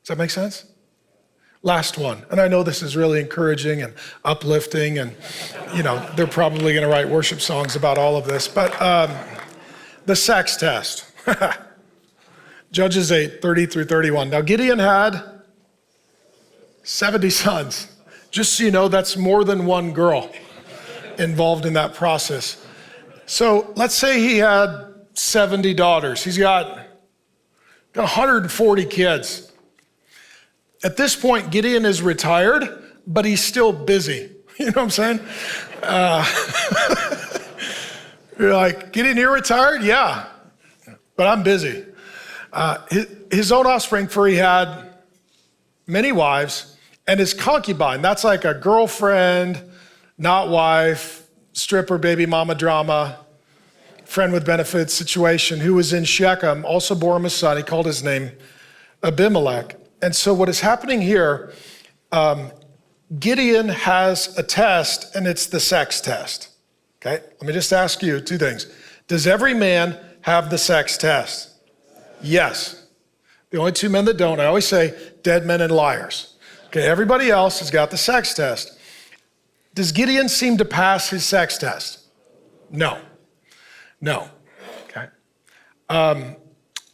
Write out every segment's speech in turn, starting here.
that make sense? Last one. And I know this is really encouraging and uplifting, and they're probably going to write worship songs about all of this, but the sex test. Judges 8, 30 through 31. Now Gideon had 70 sons. Just so you know, that's more than one girl involved in that process. So let's say he had 70 daughters. He's got 140 kids. At this point, Gideon is retired, but he's still busy. You know what I'm saying? You're like, Gideon, you're retired? Yeah, but I'm busy. His own offspring, for he had many wives, and his concubine, that's like a girlfriend, not wife, stripper, baby mama drama, friend with benefits situation, who was in Shechem, also bore him a son. He called his name Abimelech. And so what is happening here, Gideon has a test, and it's the sex test. Okay, let me just ask you two things. Does every man have the sex test? Yes. The only two men that don't, I always say, dead men and liars. Okay, everybody else has got the sex test. Does Gideon seem to pass his sex test? No. Okay.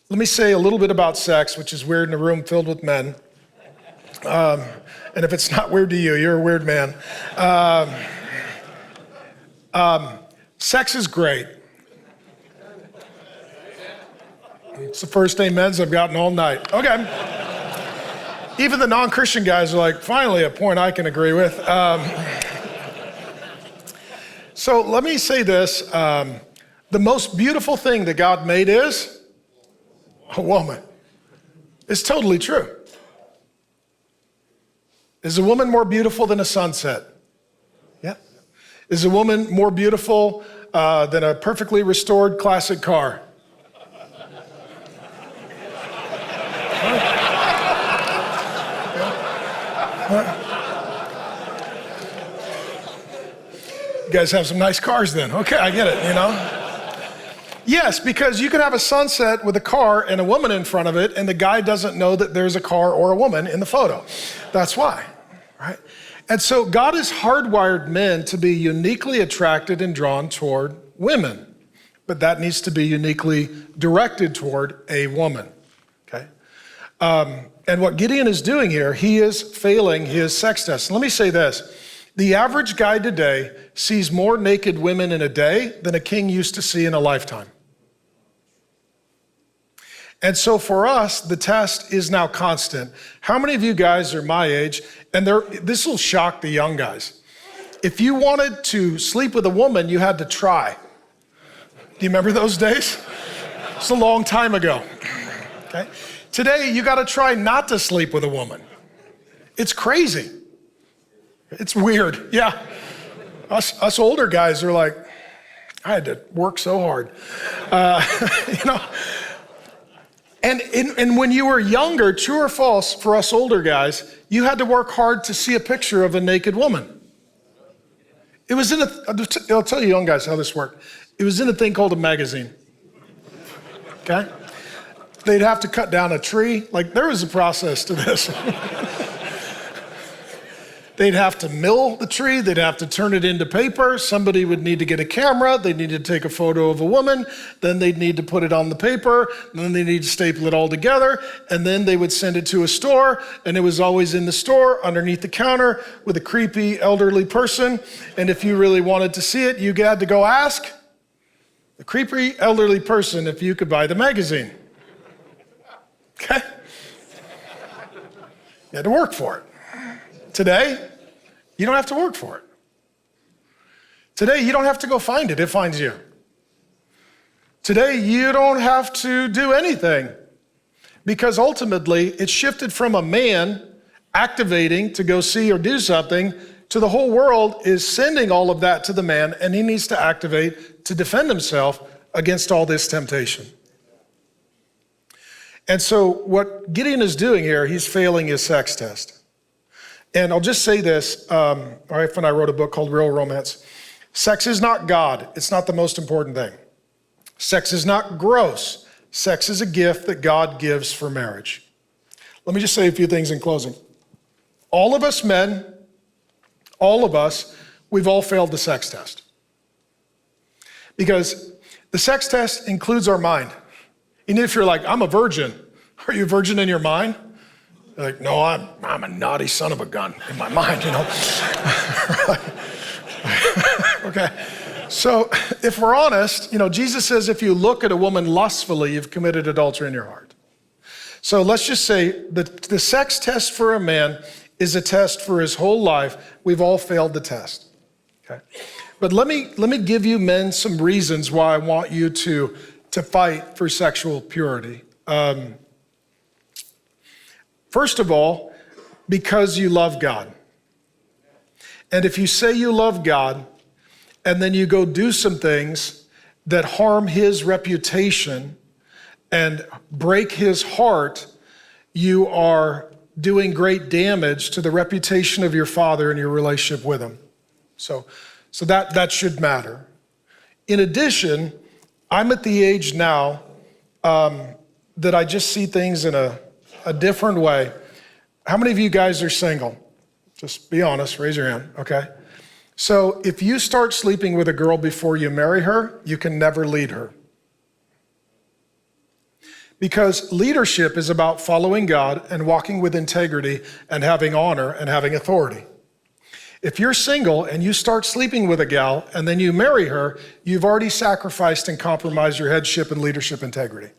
Let me say a little bit about sex, which is weird in a room filled with men. And if it's not weird to you, you're a weird man. Sex is great. It's the first amens I've gotten all night. Okay. Even the non-Christian guys are like, finally, a point I can agree with. So let me say this. The most beautiful thing that God made is a woman. It's totally true. Is a woman more beautiful than a sunset? Yeah. Is a woman more beautiful than a perfectly restored classic car? You guys have some nice cars then. Okay, I get it, Yes, because you can have a sunset with a car and a woman in front of it, and the guy doesn't know that there's a car or a woman in the photo. That's why, right? And so God has hardwired men to be uniquely attracted and drawn toward women, but that needs to be uniquely directed toward a woman, okay? And what Gideon is doing here, he is failing his sex test. Let me say this. The average guy today sees more naked women in a day than a king used to see in a lifetime. And so for us, the test is now constant. How many of you guys are my age? And this will shock the young guys. If you wanted to sleep with a woman, you had to try. Do you remember those days? It's a long time ago. Okay. Today, you got to try not to sleep with a woman. It's crazy. It's weird. Yeah. Us older guys are like, I had to work so hard. And when you were younger, true or false, for us older guys, you had to work hard to see a picture of a naked woman. It was I'll tell you young guys how this worked. It was in a thing called a magazine. Okay? They'd have to cut down a tree. Like, there was a process to this. They'd have to mill the tree. They'd have to turn it into paper. Somebody would need to get a camera. They'd need to take a photo of a woman. Then they'd need to put it on the paper. Then they need to staple it all together. And then they would send it to a store. And it was always in the store underneath the counter with a creepy elderly person. And if you really wanted to see it, you had to go ask the creepy elderly person if you could buy the magazine. Okay? You had to work for it. Today, you don't have to work for it. Today, you don't have to go find it. It finds you. Today, you don't have to do anything because ultimately, it's shifted from a man activating to go see or do something to the whole world is sending all of that to the man, and he needs to activate to defend himself against all this temptation. And so what Gideon is doing here, he's failing his sex test. And I'll just say this, my wife and I wrote a book called Real Romance. Sex is not God. It's not the most important thing. Sex is not gross. Sex is a gift that God gives for marriage. Let me just say a few things in closing. All of us men, all of us, we've all failed the sex test. Because the sex test includes our mind. And if you're like, I'm a virgin, are you a virgin in your mind? You're like, no, I'm a naughty son of a gun in my mind, you know? Okay, so if we're honest, Jesus says if you look at a woman lustfully, you've committed adultery in your heart. So let's just say that the sex test for a man is a test for his whole life. We've all failed the test, okay? But let me give you men some reasons why I want you to fight for sexual purity. First of all, because you love God. And if you say you love God, and then you go do some things that harm his reputation and break his heart, you are doing great damage to the reputation of your father and your relationship with him. So that should matter. In addition, I'm at the age now that I just see things in a different way. How many of you guys are single? Just be honest, raise your hand, okay? So if you start sleeping with a girl before you marry her, you can never lead her. Because leadership is about following God and walking with integrity and having honor and having authority. If you're single and you start sleeping with a gal and then you marry her, you've already sacrificed and compromised your headship and leadership integrity.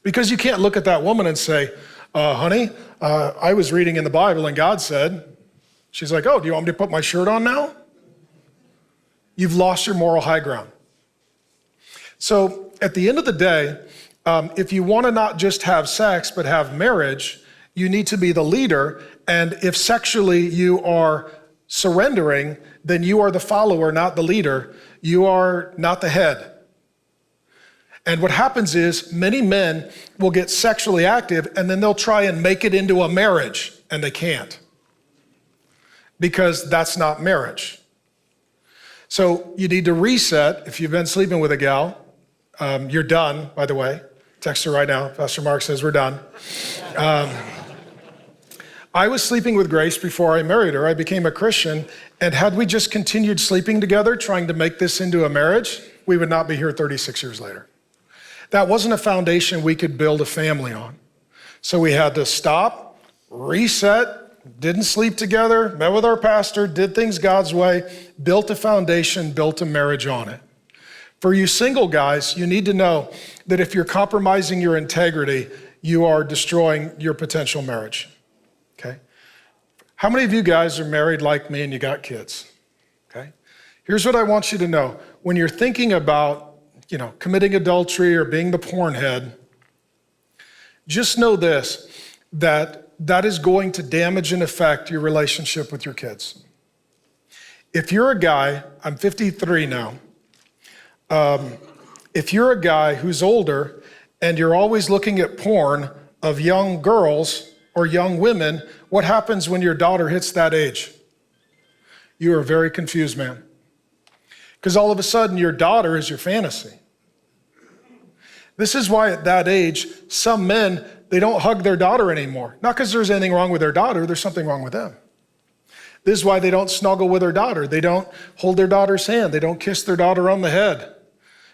Because you can't look at that woman and say, honey, I was reading in the Bible and God said, she's like, oh, do you want me to put my shirt on now? You've lost your moral high ground. So at the end of the day, if you want to not just have sex, but have marriage, you need to be the leader. And if sexually you are surrendering, then you are the follower, not the leader. You are not the head. And what happens is many men will get sexually active and then they'll try and make it into a marriage, and they can't. Because that's not marriage. So you need to reset. If you've been sleeping with a gal, you're done, by the way. Text her right now. Pastor Mark says we're done. I was sleeping with Grace before I married her. I became a Christian. And had we just continued sleeping together, trying to make this into a marriage, we would not be here 36 years later. That wasn't a foundation we could build a family on. So we had to stop, reset, didn't sleep together, met with our pastor, did things God's way, built a foundation, built a marriage on it. For you single guys, you need to know that if you're compromising your integrity, you are destroying your potential marriage, okay? How many of you guys are married like me and you got kids, okay? Here's what I want you to know. When you're thinking about, committing adultery or being the porn head, just know this, that is going to damage and affect your relationship with your kids. If you're a guy, I'm 53 now, if you're a guy who's older and you're always looking at porn of young girls or young women, what happens when your daughter hits that age? You are a very confused man. Because all of a sudden your daughter is your fantasy. This is why at that age, some men, they don't hug their daughter anymore. Not because there's anything wrong with their daughter, there's something wrong with them. This is why they don't snuggle with their daughter. They don't hold their daughter's hand. They don't kiss their daughter on the head.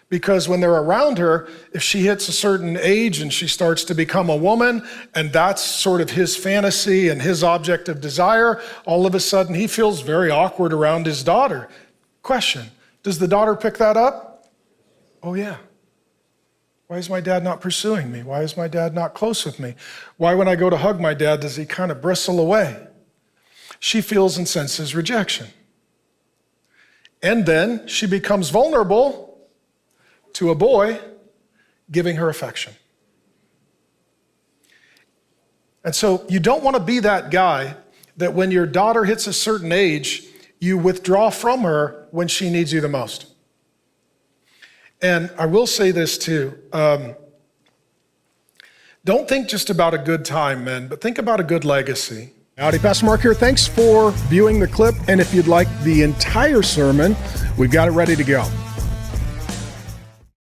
Because when they're around her, if she hits a certain age and she starts to become a woman, and that's sort of his fantasy and his object of desire, all of a sudden he feels very awkward around his daughter. Question, does the daughter pick that up? Oh yeah. Why is my dad not pursuing me? Why is my dad not close with me? Why when I go to hug my dad, does he kind of bristle away? She feels and senses rejection. And then she becomes vulnerable to a boy giving her affection. And so you don't want to be that guy that when your daughter hits a certain age, you withdraw from her when she needs you the most. And I will say this too. Don't think just about a good time, men, but think about a good legacy. Howdy, Pastor Mark here. Thanks for viewing the clip. And if you'd like the entire sermon, we've got it ready to go.